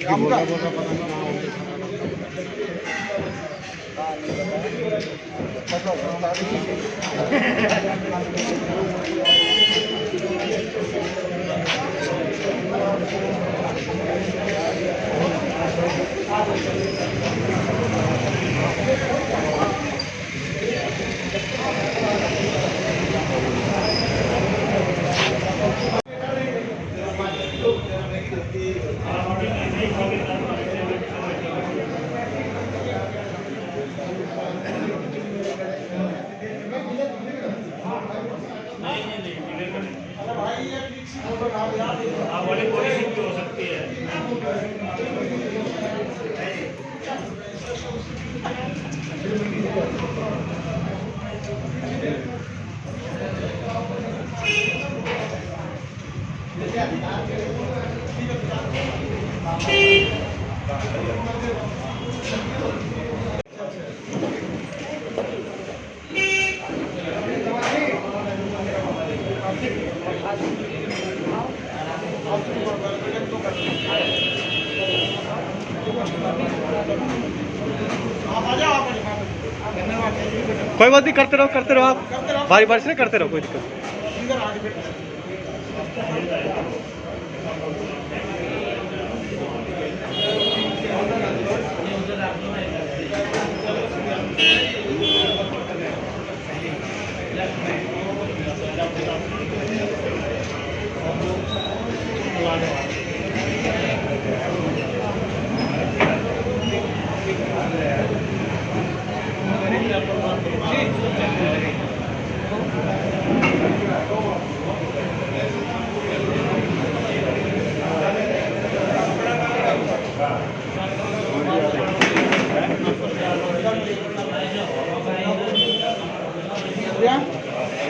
की बोल रहा पता नहीं कहाँ हो सकती है। कोई बात नहीं, करते रहो आप, बारी बारी से करते रहो, कोई दिक्कत नहीं।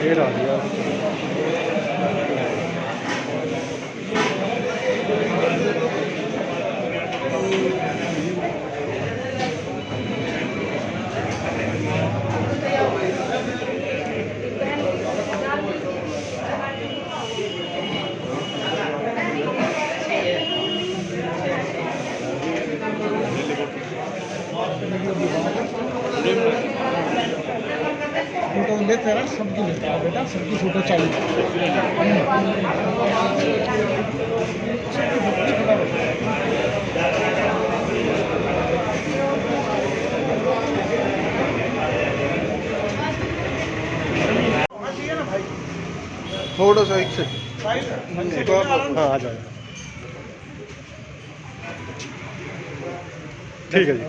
ये रहा दिया। फोटो लेते हैं, सबकी लेते हैं बेटा, सबकी फोटो चाहिए। थोड़ा सा एक से हाँ आ जाओ। ठीक है जी,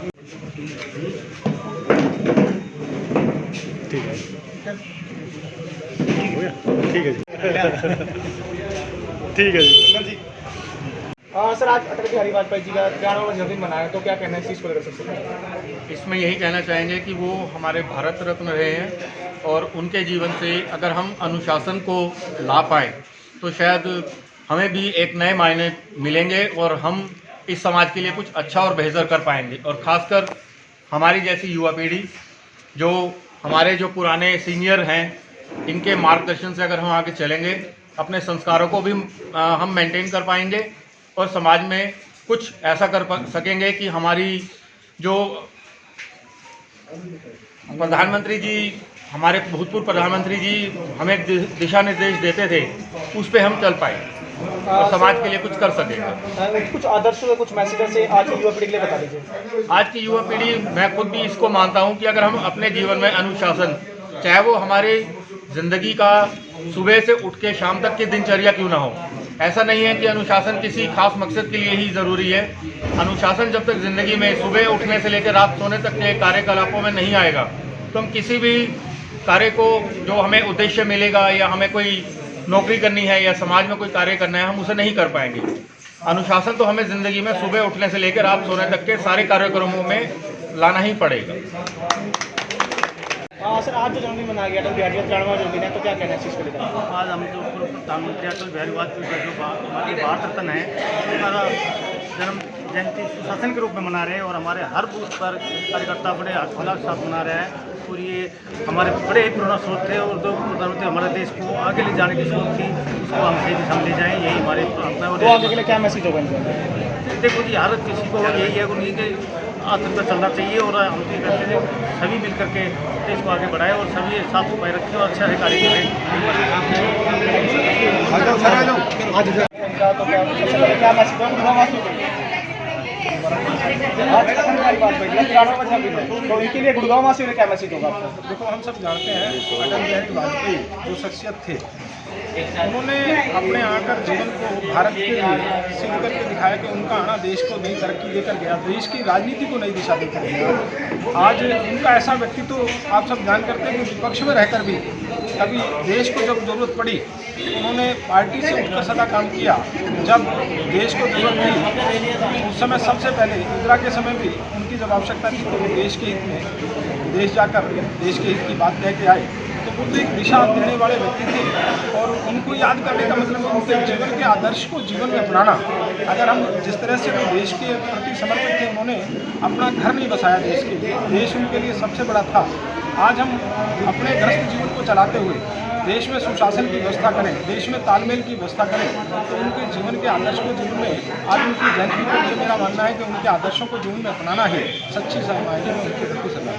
ठीक है, हो गया, ठीक है जी, ठीक है जी। सर, आज अटल बिहारी वाजपेयी जी का 93वां जन्मदिन मनाया, तो क्या कहना है इस चीज़ को लेकर सबसे? इसमें यही कहना चाहेंगे कि वो हमारे भारत रत्न रहे हैं और उनके जीवन से अगर हम अनुशासन को ला पाए तो शायद हमें भी एक नए मायने मिलेंगे और हम इस समाज के लिए कुछ अच्छा और बेहतर कर पाएंगे। और ख़ासकर हमारी जैसी युवा पीढ़ी, जो हमारे जो पुराने सीनियर हैं, इनके मार्गदर्शन से अगर हम आगे चलेंगे, अपने संस्कारों को भी हम मेंटेन कर पाएंगे और समाज में कुछ ऐसा कर सकेंगे कि हमारी जो प्रधानमंत्री जी, हमारे भूतपूर्व प्रधानमंत्री जी हमें दिशा निर्देश देते थे, उस पर हम चल पाए और समाज के लिए कुछ कर सकेंगे। कुछ आदर्शों, कुछ मैसेज से आज की युवा पीढ़ी के लिए बता दीजिए। आज की युवा पीढ़ी, मैं खुद भी इसको मानता हूं कि अगर हम अपने जीवन में अनुशासन, चाहे वो हमारे ज़िंदगी का सुबह से उठ के शाम तक की दिनचर्या क्यों ना हो, ऐसा नहीं है कि अनुशासन किसी खास मकसद के लिए ही ज़रूरी है। अनुशासन जब तक ज़िंदगी में सुबह उठने से लेकर रात सोने तक के कार्यकलापों में नहीं आएगा तो हम किसी भी कार्य को, जो हमें उद्देश्य मिलेगा या हमें कोई नौकरी करनी है या समाज में कोई कार्य करना है, हम उसे नहीं कर पाएंगे। अनुशासन तो हमें ज़िंदगी में सुबह उठने से लेकर रात सोने तक के सारे कार्यक्रमों में लाना ही पड़ेगा। सर, आज जो जन्मदिन मनाया गया अटल बिहारी का 93वां जन्मदिन है, तो क्या कहना है इस चीज़ को लेकर? आज हम जो पूर्व प्रधानमंत्री अटल बिहारी वाजपेयी का जो हमारी भारत रत्न है, उनका जन्म जयंती सुशासन के रूप में मना रहे हैं और हमारे हर बूथ पर कार्यकर्ता बड़े हर्षोल्लास के साथ मना रहे हैं। और ये हमारे बड़े ही पुराना सोच थे और जो प्रधानमंत्री हमारे देश को आगे ले जाने की सोच थी, उसको हम सही दिशा में ले जाएँ, यही हमारे प्रार्थना है। तो आगे के लिए क्या मैसेज होगा इनका? देखो जी, हर किसी को यही है उन्हीं के हाथ तक चलना चाहिए और हम तो ये कहते हैं सभी मिल करके देश को आगे बढ़ाएं और सभी साफ सफाई रखें और अच्छे कार्य करें। इनका तो क्या क्या मैसेज दो गुड़गांववासियों को? आज 38 बात भाई 93 बजे अभी है, तो इनके लिए गुड़गांववासियों के लिए क्या मैसेज होगा आपका? देखो, हम सब जानते हैं अटल बिहारी वाजपेयी जो शख्सियत थे, उन्होंने अपने आकर जीवन को भारत के लिए सिद्ध करके दिखाया कि उनका आना देश को नई तरक्की लेकर गया, देश की राजनीति को नई दिशा देकर गया। आज उनका ऐसा व्यक्तित्व आप सब जान करते हैं कि विपक्ष में रहकर भी कभी देश को जब जरूरत पड़ी उन्होंने पार्टी से उठकर सदा काम किया। जब देश को जरूरत थी उस समय सबसे पहले इंदिरा के समय भी उनकी जब आवश्यकता थी तो वो देश के हित में देश जाकर देश के हित की बात कह के आए। तो वो एक दिशा देने वाले व्यक्ति थे और उनको याद करने का मतलब उनके जीवन के आदर्श को जीवन में अपनाना। अगर हम जिस तरह से वो देश के प्रति समर्पित थे, उन्होंने अपना घर नहीं बसाया देश के लिए, देश उनके लिए सबसे बड़ा था। आज हम अपने ग्रस्त जीवन को चलाते हुए देश में सुशासन की व्यवस्था करें, देश में तालमेल की व्यवस्था करें, तो उनके जीवन के आदर्श को जीवन में आज उनकी जयंती के लिए मेरा मानना है कि उनके आदर्शों को जीवन में अपनाना ही सच्ची समाज में उनके प्रति सदा